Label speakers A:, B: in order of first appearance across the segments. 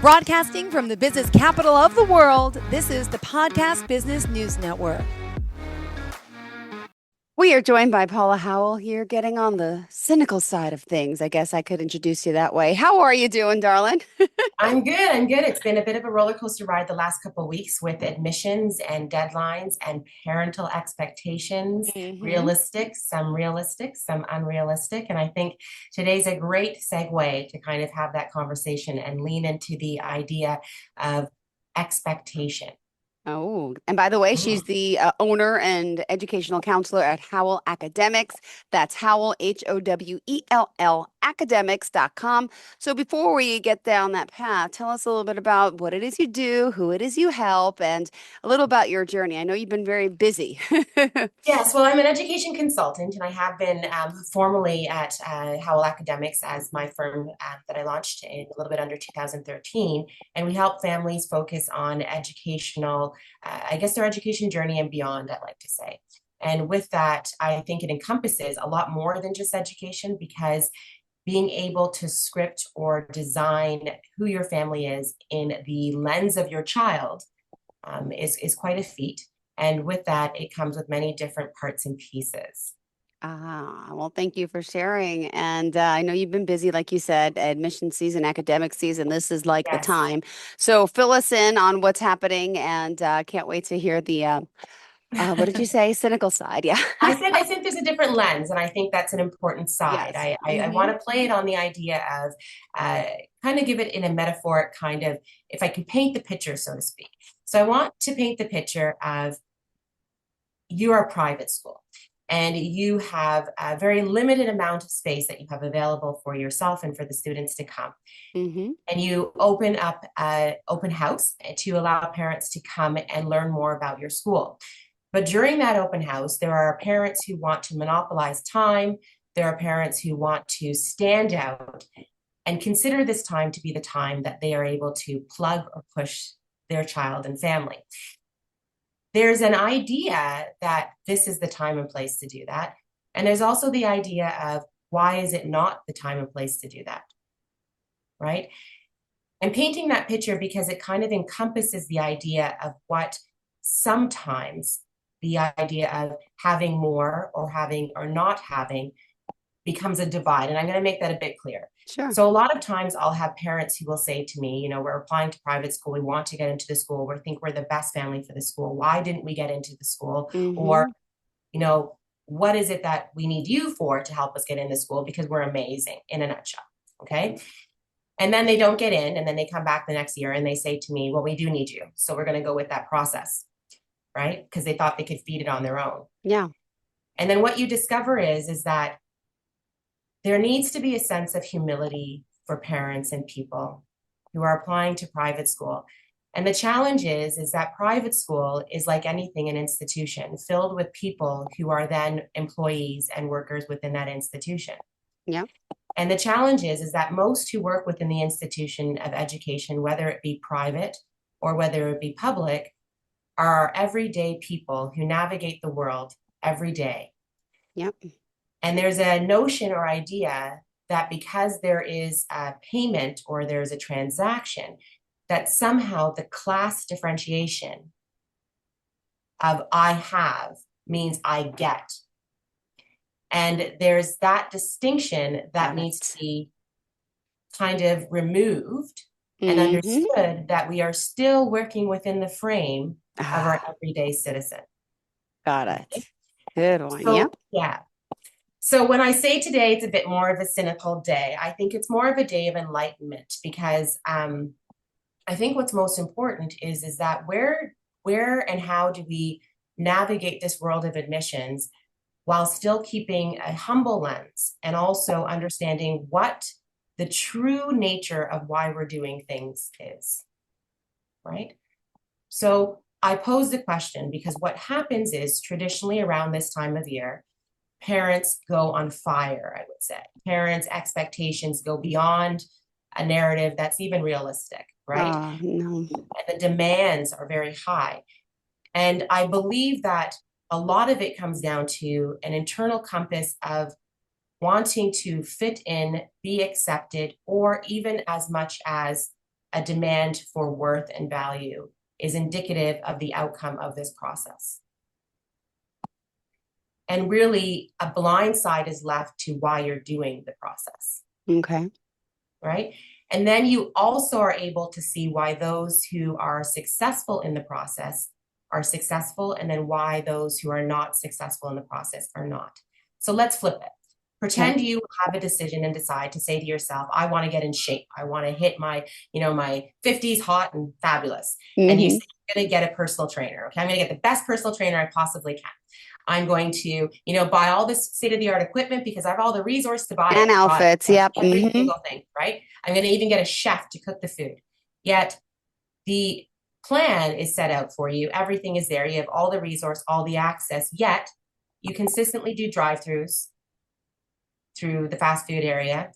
A: Broadcasting from the business capital of the world, this is the Podcast Business News Network.
B: We are joined by Paula Howell here, getting on the cynical side of things. I guess I could introduce you that way. How are you doing, darling?
C: I'm good. I'm good. It's been a bit of a roller coaster ride the last couple of weeks with admissions and deadlines and parental expectations, realistic, some unrealistic. And I think today's a great segue to kind of have that conversation and lean into the idea of expectation.
B: Oh, and by the way, she's the owner and educational counselor at Howell Academics. That's Howell, Howell, academics.com. So before we get down that path, tell us a little bit about what it is you do, who it is you help, and a little about your journey. I know you've been very busy.
C: Yes, well, I'm an education consultant, and I have been formally at Howell Academics as my firm that I launched in a little bit under 2013. And we help families focus on educational, I guess their education journey and beyond, I like to say. And with that, I think it encompasses a lot more than just education, because being able to script or design who your family is in the lens of your child is quite a feat. And with that, it comes with many different parts and pieces.
B: Well, thank you for sharing. And I know you've been busy, like you said, admission season, academic season. This is like the time. So fill us in on what's happening, and can't wait to hear the, what did you say? Cynical side. Yeah.
C: I said there's a different lens, and I think that's an important side.
B: Yes.
C: I want to play it on the idea of kind of give it in a metaphoric kind of, if I can paint the picture, so to speak. So I want to paint the picture of you are a private school, and you have a very limited amount of space that you have available for yourself and for the students to come. And you open up an open house to allow parents to come and learn more about your school. But during that open house, there are parents who want to monopolize time. There are parents who want to stand out and consider this time to be the time that they are able to plug or push their child and family. There's an idea that this is the time and place to do that. And there's also the idea of, why is it not the time and place to do that? Right? I'm painting that picture because it kind of encompasses the idea of what sometimes the idea of having more or having or not having becomes a divide. And I'm going to make that a bit clear.
B: Sure.
C: So a lot of times I'll have parents who will say to me, we're applying to private school. We want to get into the school. We think we're the best family for the school. Why didn't we get into the school? Or, what is it that we need you for to help us get into school? Because we're amazing, in a nutshell. Okay. And then they don't get in, and then they come back the next year and they say to me, well, we do need you. So we're going to go with that process. Right? Because they thought they could feed it on their own.
B: Yeah.
C: And then what you discover is that there needs to be a sense of humility for parents and people who are applying to private school. And the challenge is that private school is like anything, an institution filled with people who are then employees and workers within that institution.
B: Yeah.
C: And the challenge is that most who work within the institution of education, whether it be private or whether it be public, are everyday people who navigate the world every day.
B: Yep.
C: And there's a notion or idea that because there is a payment or there's a transaction, that somehow the class differentiation of I have means I get. And there's that distinction that needs to be kind of removed and understood, that we are still working within the frame of our everyday citizen.
B: Got it. Good one.
C: So, yeah. So when I say today it's a bit more of a cynical day, I think it's more of a day of enlightenment, because I think what's most important is that where and how do we navigate this world of admissions while still keeping a humble lens and also understanding what the true nature of why we're doing things is, right? So I pose the question because what happens is, traditionally around this time of year, parents go on fire, I would say. Parents' expectations go beyond a narrative that's even realistic, right?
B: No.
C: And the demands are very high. And I believe that a lot of it comes down to an internal compass of wanting to fit in, be accepted, or even as much as a demand for worth and value is indicative of the outcome of this process. And really, a blind side is left to why you're doing the process.
B: Okay.
C: Right? And then you also are able to see why those who are successful in the process are successful, and then why those who are not successful in the process are not. So let's flip it. Pretend you have a decision and decide to say to yourself, I want to get in shape. I want to hit my, my 50s hot and fabulous. And you say, I'm going to get a personal trainer. Okay. I'm going to get the best personal trainer I possibly can. I'm going to, buy all this state-of-the-art equipment because I have all the resources to buy
B: And
C: it.
B: outfits. Yep.
C: Every single thing, right? I'm going to even get a chef to cook the food. Yet the plan is set out for you. Everything is there. You have all the resource, all the access, yet you consistently do drive-throughs through the fast food area.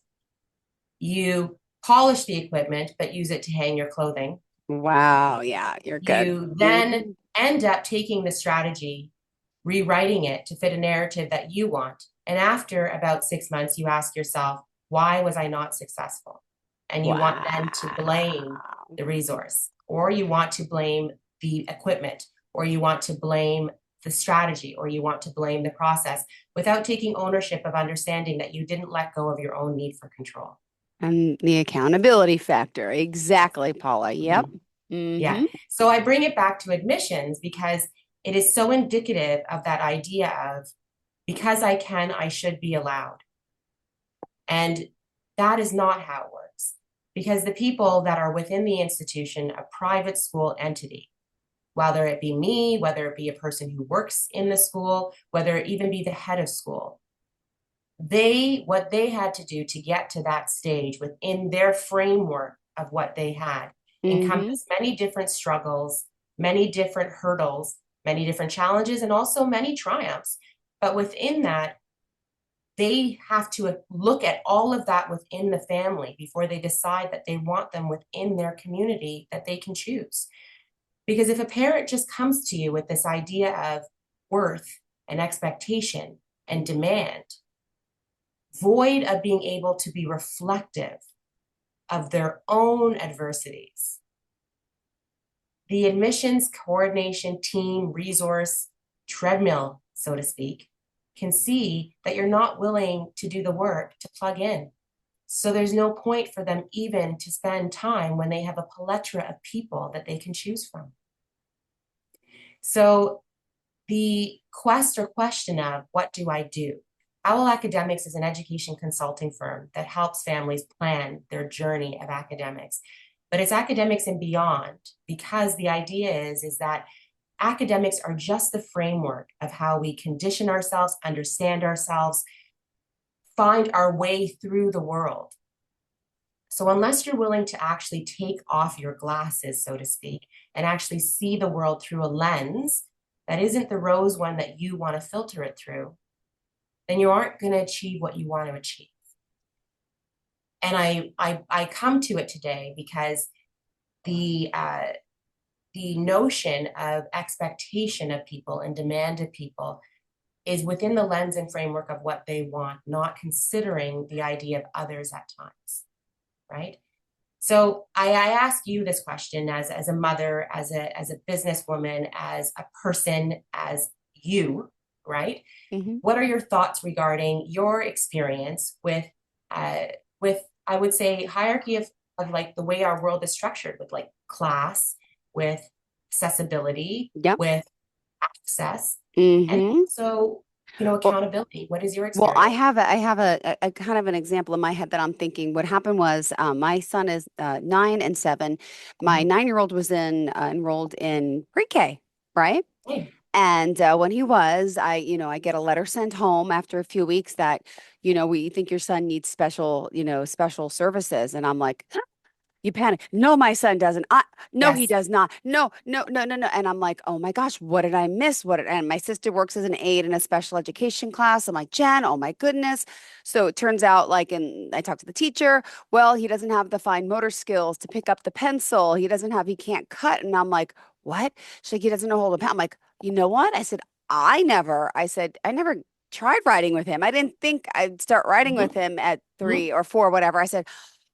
C: You polish the equipment, but use it to hang your clothing.
B: Wow. Yeah, you're good.
C: You then end up taking the strategy, rewriting it to fit a narrative that you want. And after about 6 months, you ask yourself, why was I not successful? And you want then to blame the resource, or you want to blame the equipment, or you want to blame the strategy, or you want to blame the process without taking ownership of understanding that you didn't let go of your own need for control.
B: And the accountability factor. Exactly, Paula. Yep.
C: Yeah. So I bring it back to admissions because it is so indicative of that idea of, because I can, I should be allowed. And that is not how it works, because the people that are within the institution, a private school entity, whether it be me, whether it be a person who works in the school, whether it even be the head of school, what they had to do to get to that stage within their framework of what they had encompassed many different struggles, many different hurdles, many different challenges, and also many triumphs. But within that, they have to look at all of that within the family before they decide that they want them within their community that they can choose. Because if a parent just comes to you with this idea of worth and expectation and demand, void of being able to be reflective of their own adversities, the admissions coordination team, resource, treadmill, so to speak, can see that you're not willing to do the work to plug in. So there's no point for them even to spend time when they have a plethora of people that they can choose from. So the quest or question of what do I do? Howell Academics is an education consulting firm that helps families plan their journey of academics. But it's academics and beyond, because the idea is that academics are just the framework of how we condition ourselves, understand ourselves, find our way through the world. So unless you're willing to actually take off your glasses, so to speak, and actually see the world through a lens that isn't the rose one that you want to filter it through, then you aren't going to achieve what you want to achieve. And I come to it today because the notion of expectation of people and demand of people is within the lens and framework of what they want, not considering the idea of others at times, right? So I ask you this question as a mother, as a businesswoman, as a person, as you, right? What are your thoughts regarding your experience with I would say hierarchy of like the way our world is structured, with like class, with accessibility, with access, and so accountability. What is your experience?
B: Well, I have a kind of an example in my head that I'm thinking. What happened was my son is 9 and 7. My 9-year-old was enrolled in pre-K, right? And when he was, I get a letter sent home after a few weeks that, we think your son needs special services. And I'm like, you panic. No, my son doesn't. No, he does not. No, no, no, no, no. And I'm like, oh my gosh, what did I miss? And my sister works as an aide in a special education class. I'm like, Jen, oh my goodness. So it turns out, and I talked to the teacher. Well, he doesn't have the fine motor skills to pick up the pencil. He can't cut. And I'm like, what? She's like, he doesn't know how to hold a pen. I'm like, you know what? I said, I never tried riding with him. I didn't think I'd start riding with him at 3 or 4, whatever. I said,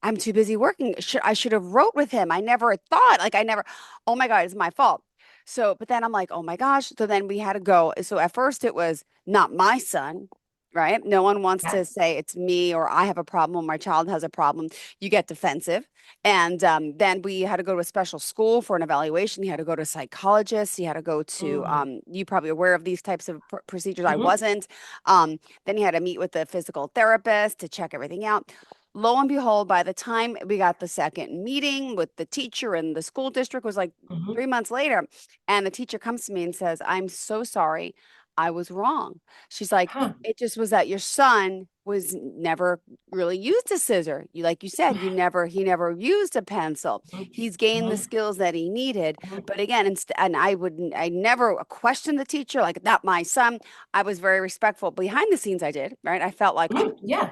B: I'm too busy working. I should have wrote with him. I never thought, like I never, oh my God, it's my fault. So, but then I'm like, oh my gosh. So then we had to go. So at first it was not my son, right? No one wants
C: Yeah.
B: to say it's me or I have a problem or my child has a problem. You get defensive. And then we had to go to a special school for an evaluation. He had to go to a psychologist. He had to go to,
C: Mm-hmm.
B: you probably aware of these types of procedures. I
C: Mm-hmm.
B: wasn't. Then he had to meet with the physical therapist to check everything out. Lo and behold, by the time we got the second meeting with the teacher and the school district was like
C: Mm-hmm.
B: 3 months later. And the teacher comes to me and says, I'm so sorry. I was wrong. She's like,
C: Huh.
B: it just was that your son was never really used a scissor. Like you said, he never used a pencil. He's gained the
C: Mm-hmm.
B: skills that he needed.
C: Mm-hmm.
B: But again, and I never questioned the teacher, like not my son. I was very respectful. Behind the scenes, I did, right? I felt like, oh,
C: Mm-hmm. Yeah.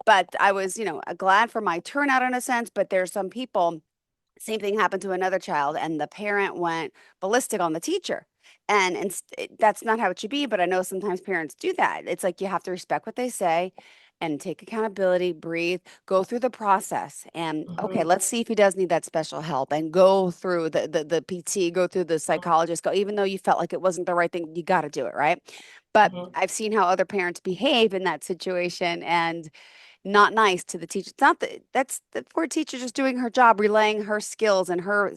B: but I was, glad for my turnout in a sense. But there's some people, same thing happened to another child, and the parent went ballistic on the teacher. That's not how it should be, but I know sometimes parents do that. It's like you have to respect what they say and take accountability, breathe, go through the process. And okay,
C: Mm-hmm.
B: let's see if he does need that special help and go through the PT, go through the psychologist, go, even though you felt like it wasn't the right thing, you got to do it, right? But
C: Mm-hmm.
B: I've seen how other parents behave in that situation, and not nice to the teacher. It's not that that's the poor teacher just doing her job, relaying her skills and her,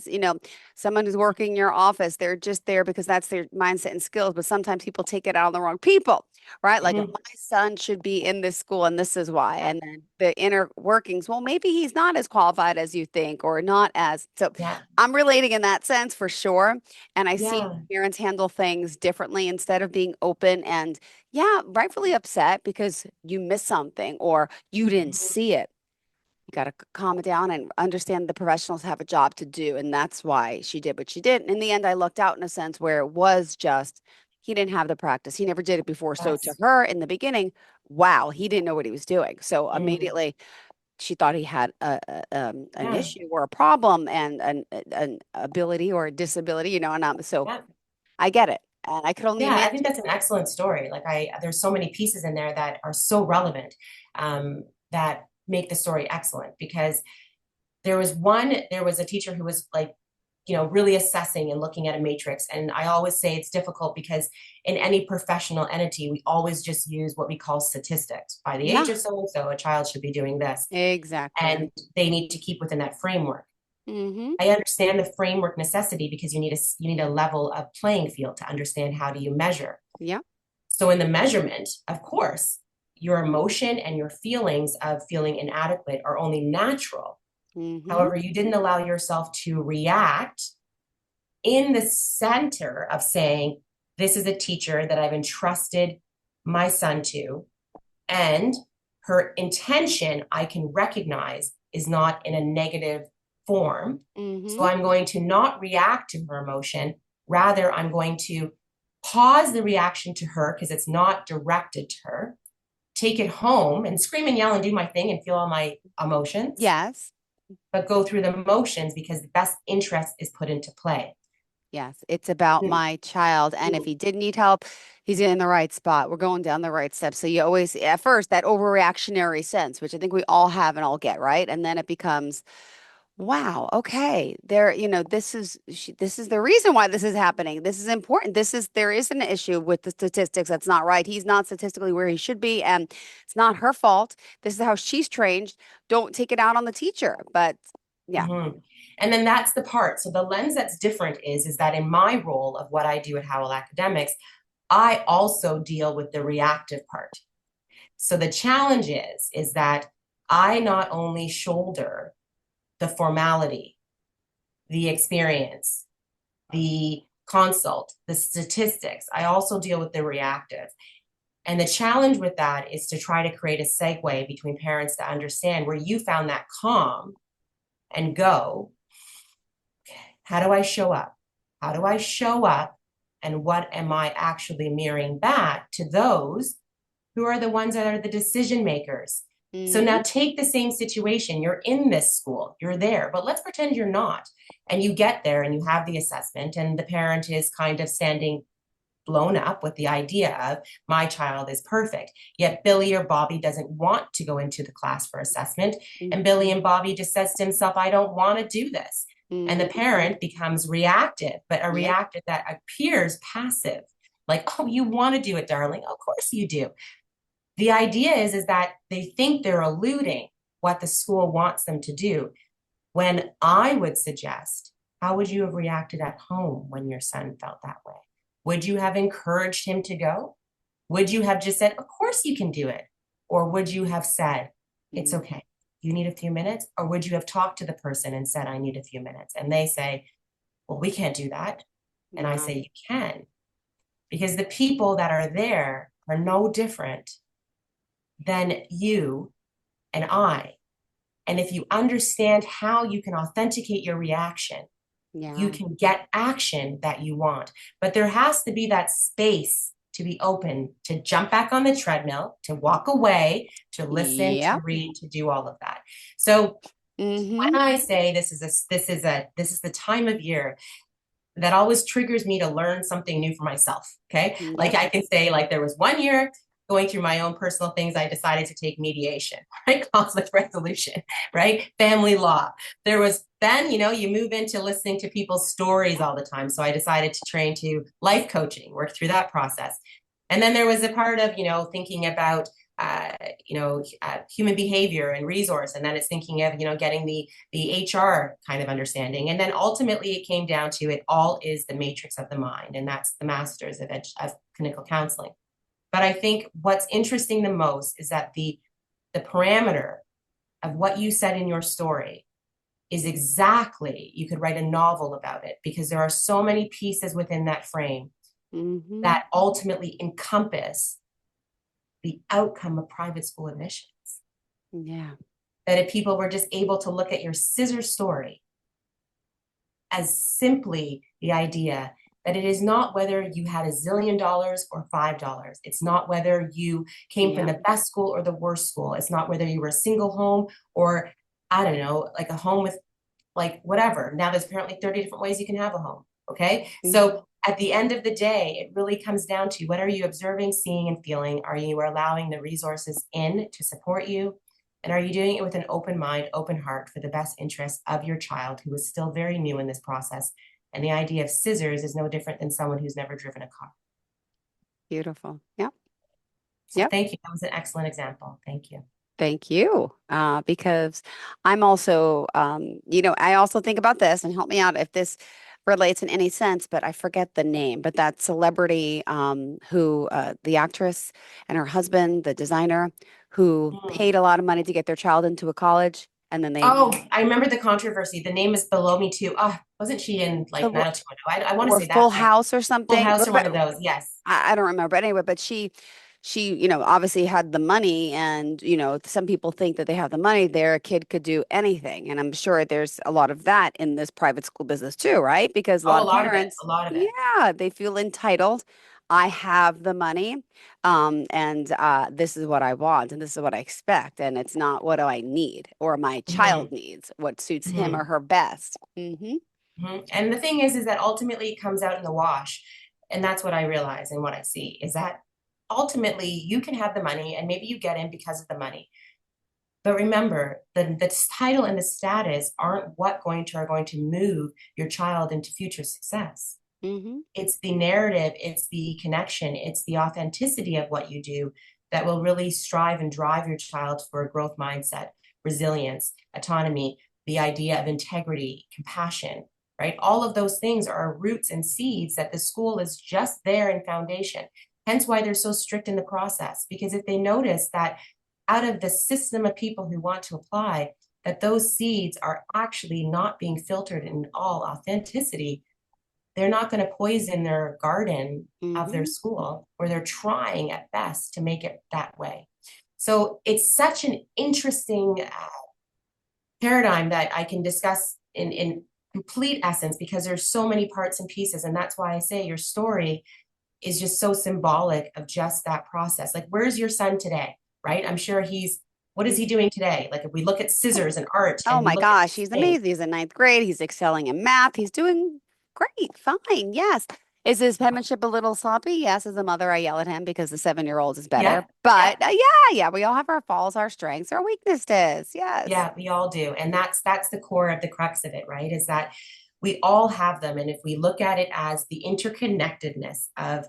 B: someone who's working in your office. They're just there because that's their mindset and skills. But sometimes people take it out on the wrong people, right? Like
C: Mm-hmm.
B: my son should be in this school and this is why. And then the inner workings, well, maybe he's not as qualified as you think or not as. So
C: Yeah.
B: I'm relating in that sense for sure. And I see
C: Yeah.
B: parents handle things differently instead of being open and yeah, rightfully upset because you missed something or you didn't
C: Mm-hmm.
B: see it. You got to calm it down and understand the professionals have a job to do. And that's why she did what she did. And in the end, I lucked out in a sense where it was just, he didn't have the practice. He never did it before. So to
C: Yes.
B: her in the beginning, wow, he didn't know what he was doing. So
C: Mm.
B: immediately she thought he had an
C: Yeah.
B: issue or a problem and an ability or a disability, so
C: Yeah.
B: I get it. And I could only
C: Yeah, I think
B: imagine.
C: that's an excellent story. Like there's so many pieces in there that are so relevant, that make the story excellent because there was a teacher who was like, really assessing and looking at a matrix. And I always say it's difficult because in any professional entity, we always just use what we call statistics. By the age
B: Yeah,
C: of so and so, a child should be doing this,
B: exactly.
C: and they need to keep within that framework.
B: Mm-hmm.
C: I understand the framework necessity because you need a level of playing field to understand how do you measure.
B: Yeah.
C: So in the measurement, of course, your emotion and your feelings of feeling inadequate are only natural.
B: Mm-hmm.
C: However, you didn't allow yourself to react in the center of saying, this is a teacher that I've entrusted my son to, and her intention I can recognize is not in a negative form. So
B: Mm-hmm.
C: I'm going to not react to her emotion. Rather, I'm going to pause the reaction to her because it's not directed to her, take it home and scream and yell and do my thing and feel all my emotions,
B: Yes.
C: but go through the motions because the best interest is put into play.
B: Yes. It's about
C: Mm.
B: my child. And if he did need help, he's in the right spot. We're going down the right steps. So you always, at first, that overreactionary sense, which I think we all have and all get, right? And then it becomes, wow, okay. This is the reason why this is happening. This is important. There is an issue with the statistics that's not right. He's not statistically where he should be, and it's not her fault. This is how she's trained. Don't take it out on the teacher. But yeah.
C: Mm-hmm. And then that's the part. So the lens that's different is that in my role of what I do at Howell Academics, I also deal with the reactive part. So the challenge is that I not only shoulder the formality, the experience, the consult, the statistics, I also deal with the reactive. And the challenge with that is to try to create a segue between parents to understand where you found that calm and go, how do I show up? How do I show up? And what am I actually mirroring back to those who are the ones that are the decision makers? So
B: Mm-hmm.
C: now take the same situation. You're in this school, you're there, but let's pretend you're not. And you get there and you have the assessment, and the parent is kind of standing blown up with the idea of my child is perfect. Yet Billy or Bobby doesn't want to go into the class for assessment. And Billy and Bobby just says to himself, I don't want to do this. And the parent becomes reactive, but a reactive that appears passive. Like, oh, you want to do it, darling. Of course you do. The idea is that they think they're eluding what the school wants them to do. When I would suggest, how would you have reacted at home when your son felt that way? Would you have encouraged him to go? Would you have just said, of course you can do it? Or would you have said, it's okay, you need a few minutes? Or would you have talked to the person and said, I need a few minutes? And they say, well, we can't do that. And I say, you can. Because the people that are there are no different than you and I. And if you understand how you can authenticate your reaction, you can get action that you want. But there has to be that space to be open, to jump back on the treadmill, to walk away, to listen, to read, to do all of that. So when I say this is the time of year that always triggers me to learn something new for myself. Okay. Like I can say, like, there was one year going through my own personal things, I decided to take mediation, right? Conflict resolution, right? Family law. There was then, you move into listening to people's stories all the time. So I decided to train to life coaching, work through that process. And then there was a part of, thinking about human behavior and resource. And then it's thinking of, getting the HR kind of understanding. And then ultimately it came down to it all is the matrix of the mind. And that's the masters of clinical counseling. But I think what's interesting the most is that the parameter of what you said in your story is exactly, you could write a novel about it, because there are so many pieces within that frame that ultimately encompass the outcome of private school admissions.
B: Yeah.
C: That if people were just able to look at your scissor story as simply the idea that it is not whether you had $1 zillion or $5. It's not whether you came from the best school or the worst school. It's not whether you were a single home or, I don't know, like a home with like whatever. Now there's apparently 30 different ways you can have a home. Okay. So at the end of the day, it really comes down to what are you observing, seeing, and feeling? Are you allowing the resources in to support you? And are you doing it with an open mind, open heart for the best interest of your child who is still very new in this process? And the idea of scissors is no different than someone who's never driven a car.
B: Beautiful. Yep.
C: So thank you. That was an excellent example. Thank you.
B: Thank you. Because I'm also, I also think about this, and help me out if this relates in any sense, but I forget the name, but that celebrity who, the actress and her husband, the designer, who paid a lot of money to get their child into a college. And then they.
C: Oh, I remember the controversy. The name is below me too. Oh, wasn't she in like 90210? I want to say that.
B: Full House or something.
C: Full House or one of those. Yes.
B: I don't remember. But anyway, but she, obviously had the money, and, some people think that they have the money, their kid could do anything. And I'm sure there's a lot of that in this private school business too, right? Because a lot of parents,
C: a lot of it.
B: Yeah, they feel entitled. I have the money, and this is what I want, and this is what I expect, and it's not what do I need or my child needs, what suits him or her best.
C: And the thing is that ultimately it comes out in the wash, and that's what I realize and what I see is that ultimately you can have the money and maybe you get in because of the money. But remember, the title and the status aren't what are going to move your child into future success. It's the narrative, it's the connection, it's the authenticity of what you do that will really strive and drive your child for a growth mindset, resilience, autonomy, the idea of integrity, compassion, right? All of those things are roots and seeds that the school is just there in foundation. Hence why they're so strict in the process, because if they notice that out of the system of people who want to apply, that those seeds are actually not being filtered in all authenticity, they're not going to poison their garden of their school, or they're trying at best to make it that way. So it's such an interesting paradigm that I can discuss in complete essence, because there's so many parts and pieces. And that's why I say your story is just so symbolic of just that process. Like, where's your son today? Right? I'm sure what is he doing today? Like, if we look at scissors and art.
B: Oh my gosh, he's amazing. He's in 9th grade. He's excelling in math. He's doing great. Fine. Yes. Is his penmanship a little sloppy? Yes, as a mother, I yell at him because the 7-year-old is
C: Yeah,
B: better.
C: yeah,
B: But yeah, we all have our faults, our strengths, our weaknesses. Yes.
C: yeah, we all do. And that's the core of the crux of it, right? Is that we all have them. And if we look at it as the interconnectedness of,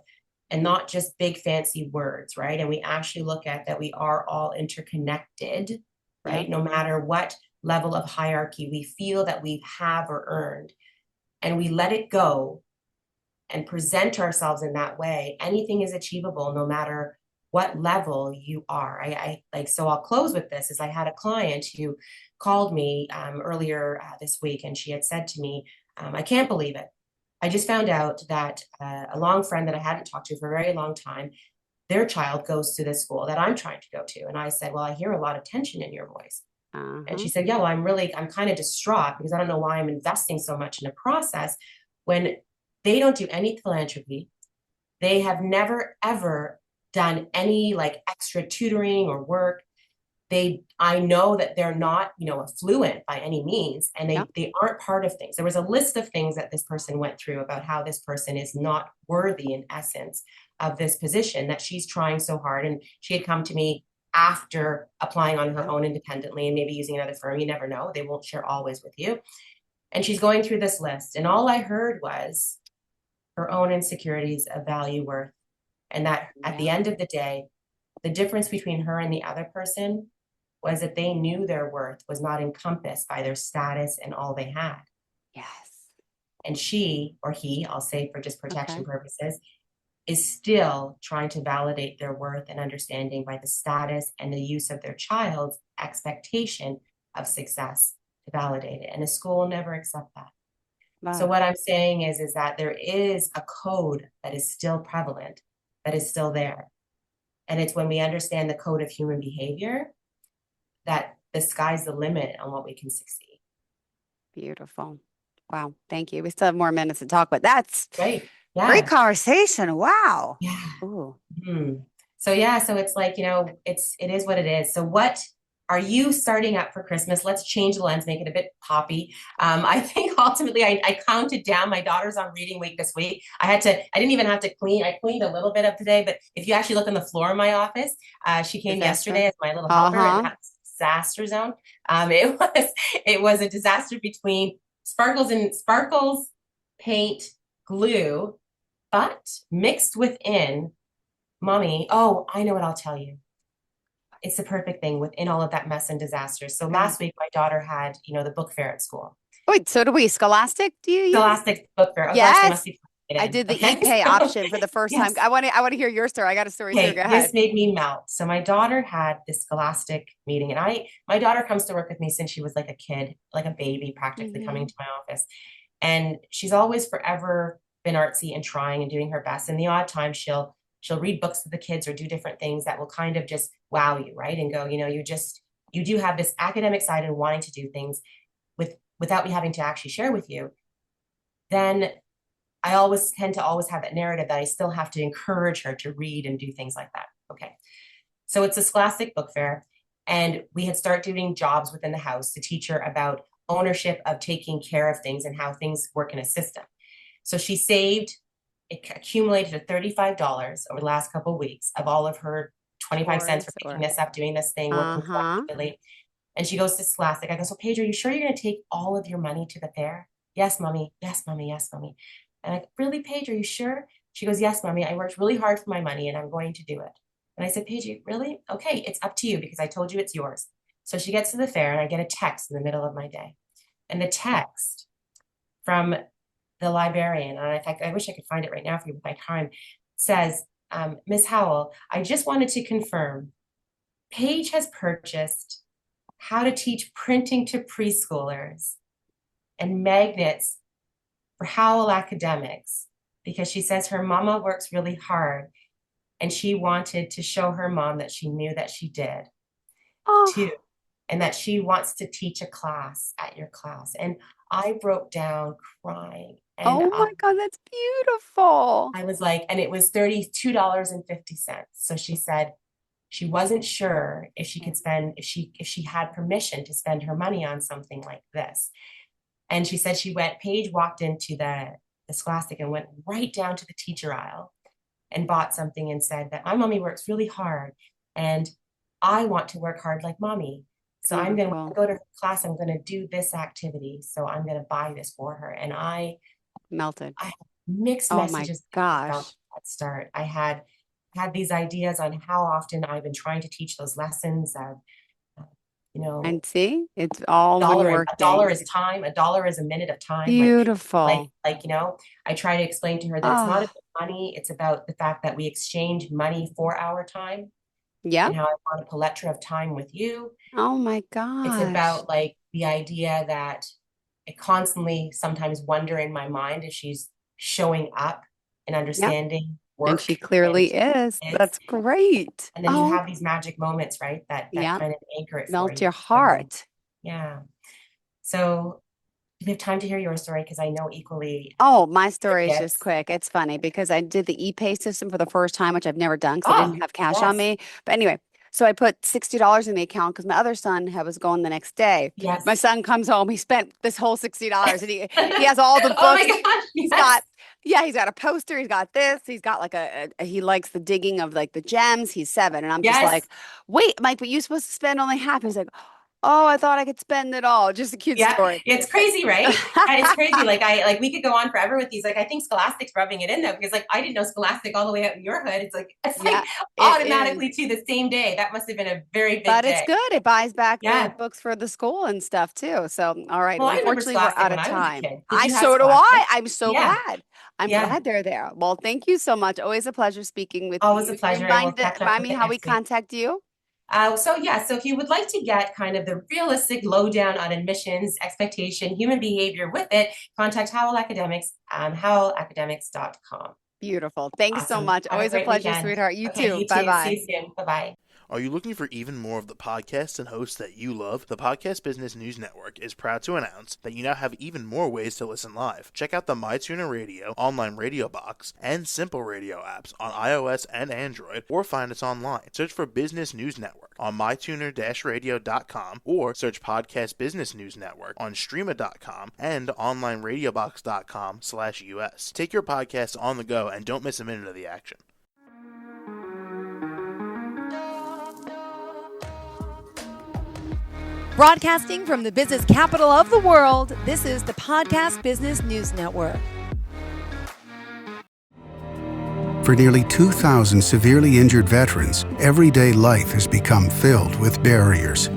C: and not just big fancy words, right? And we actually look at that we are all interconnected,
B: Yeah.
C: right? No matter what level of hierarchy we feel that we have or earned, and we let it go and present ourselves in that way, anything is achievable no matter what level you are. I like, so I'll close with this. Is I had a client who called me earlier this week, and she had said to me, I can't believe it. I just found out that a long friend that I hadn't talked to for a very long time, their child goes to this school that I'm trying to go to. And I said, well, I hear a lot of tension in your voice. And she said, yeah, well, I'm kind of distraught because I don't know why I'm investing so much in a process when they don't do any philanthropy. They have never, ever done any like extra tutoring or work. I know that they're not, affluent by any means, and
B: Yeah.
C: they aren't part of things. There was a list of things that this person went through about how this person is not worthy in essence of this position that she's trying so hard. And she had come to me after applying on her own independently and maybe using another firm. You never know. They won't share always with you. And she's going through this list. And all I heard was her own insecurities of value, worth. And that at the end of the day, the difference between her and the other person was that they knew their worth was not encompassed by their status and all they had.
B: Yes.
C: And she, or he, I'll say for just protection
B: Okay.
C: purposes, is still trying to validate their worth and understanding by the status and the use of their child's expectation of success to validate it. And the school will never accept that.
B: Wow.
C: So what I'm saying is that there is a code that is still prevalent, that is still there. And it's when we understand the code of human behavior that the sky's the limit on what we can succeed.
B: Beautiful. Wow. Thank you. We still have more minutes to talk, but that's
C: Right. Yeah.
B: great conversation. Wow.
C: Yeah.
B: Ooh.
C: So yeah, so it's like, it is what it is. So what are you starting up for Christmas? Let's change the lens, make it a bit poppy. I think ultimately I counted down. My daughter's on reading week this week. I didn't even have to clean. I cleaned a little bit of today, but if you actually look on the floor of my office, she came yesterday as my little helper, and that's disaster zone. It was a disaster between sparkles, paint, glue, but mixed within, mommy, oh, I know what I'll tell you. It's the perfect thing within all of that mess and disaster. So last week, my daughter had, the book fair at school.
B: Wait, so do we? Scholastic, do you use?
C: Scholastic book fair. Oh,
B: yes.
C: gosh, they must be
B: I did the e-pay option for the first time. I want to hear your story. I got a story too. Go ahead.
C: This made me melt. So my daughter had this Scholastic meeting, and my daughter comes to work with me since she was like a kid, like a baby, practically coming to my office. And she's always forever been artsy and trying and doing her best. And the odd time she'll read books to the kids or do different things that will kind of just wow you, right? And go, you do have this academic side and wanting to do things without me having to actually share with you. Then I always tend to have that narrative that I still have to encourage her to read and do things like that. Okay. So it's a Scholastic book fair, and we had started doing jobs within the house to teach her about ownership of taking care of things and how things work in a system. So she accumulated $35 over the last couple of weeks of all of her 25 cents for picking this up, doing this thing, working collectively. And she goes to Scholastic. I go, so Paige, are you sure you're going to take all of your money to the fair? Yes, mommy. Yes, mommy. Yes, mommy. And I go, really, Paige, are you sure? She goes, yes, mommy. I worked really hard for my money and I'm going to do it. And I said, Paige, really? Okay, it's up to you because I told you it's yours. So she gets to the fair and I get a text in the middle of my day. And the text from the librarian, and in fact, I wish I could find it right now for you with my time, says, Miss Howell, I just wanted to confirm, Paige has purchased How to Teach Printing to Preschoolers and magnets for Howell Academics because she says her mama works really hard and she wanted to show her mom that she knew that she did too, and that she wants to teach a class at your class. And I broke down crying. And
B: oh my God, that's beautiful.
C: I was like, and it was $32.50. So she said she wasn't sure if she could spend, if she had permission to spend her money on something like this. And she said Paige walked into the the Scholastic and went right down to the teacher aisle and bought something and said that my mommy works really hard and I want to work hard like mommy. So I'm going to go to her class. I'm going to do this activity. So I'm going to buy this for her. And I
B: melted.
C: I had mixed messages about that start. I had these ideas on how often I've been trying to teach those lessons.
B: And see, it's all
C: a dollar is time. $1 is a minute of time.
B: Beautiful.
C: Like, I try to explain to her that it's not about money. It's about the fact that we exchange money for our time.
B: Yeah.
C: And how I want a palette of time with you.
B: Oh my gosh.
C: It's about like the idea that I constantly sometimes wonder in my mind if she's showing up and understanding work.
B: And she clearly is. That's great.
C: And then you have these magic moments, right? That kind of anchor it.
B: Melt your heart.
C: Yeah. So do we have time to hear your story? Because I know equally.
B: Oh, my story is just quick. It's funny because I did the e-pay system for the first time, which I've never done because I didn't have cash on me. But anyway, so I put $60 in the account because my other son was going the next day.
C: Yes.
B: My son comes home. He spent this whole $60 and he has all the books.
C: Oh my gosh,
B: he's got a poster. He's got this. He's got like he likes the digging of like the gems. He's 7. And I'm just like, wait, Mike, but you're supposed to spend only half. He's like, oh, I thought I could spend it all. Just a cute story.
C: It's crazy, right? It's crazy. Like we could go on forever with these. Like I think Scholastic's rubbing it in though, because like I didn't know Scholastic all the way out in your hood. It's like automatically to the same day. That must have been a very big day.
B: It's good. It buys back the books for the school and stuff too. So all right.
C: Well,
B: unfortunately, we're out of time.
C: So do I.
B: I'm so glad. I'm glad they're there. Well, thank you so much. Always a pleasure speaking with you.
C: Always a pleasure.
B: Remind me how we contact you.
C: So if you would like to get kind of the realistic lowdown on admissions, expectation, human behavior with it, contact Howell Academics, howellacademics.com.
B: Beautiful. Thanks so much. Always a pleasure, sweetheart. You too. Bye-bye.
C: See you soon. Bye-bye.
D: Are you looking for even more of the podcasts and hosts that you love? The Podcast Business News Network is proud to announce that you now have even more ways to listen live. Check out the MyTuner Radio, online radio box, and Simple Radio apps on iOS and Android, or find us online. Search for Business News Network on mytuner-radio.com or search Podcast Business News Network on streama.com and onlineradiobox.com/US. Take your podcast on the go and don't miss a minute of the action.
A: Broadcasting from the business capital of the world, this is the Podcast Business News Network.
E: For nearly 2,000 severely injured veterans, everyday life has become filled with barriers.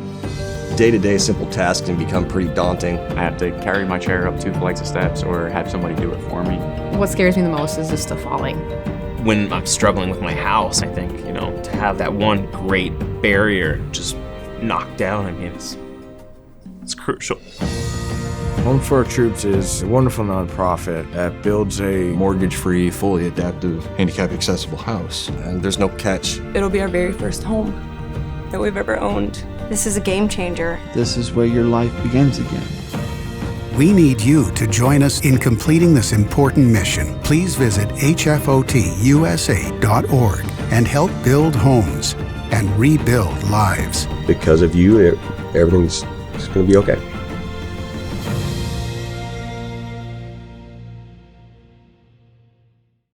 F: Day-to-day simple tasks can become pretty daunting.
G: I have to carry my chair up 2 flights of steps or have somebody do it for me.
H: What scares me the most is just the falling.
I: When I'm struggling with my house, I think, to have that one great barrier just knocked down, it's crucial.
J: Home for Our Troops is a wonderful nonprofit that builds a
K: mortgage-free, fully adaptive, handicap-accessible house.
F: And there's no catch.
L: It'll be our very first home that we've ever owned. This is a game changer.
M: This is where your life begins again.
E: We need you to join us in completing this important mission. Please visit hfotusa.org and help build homes and rebuild lives.
F: Because of you, everything's going to be okay.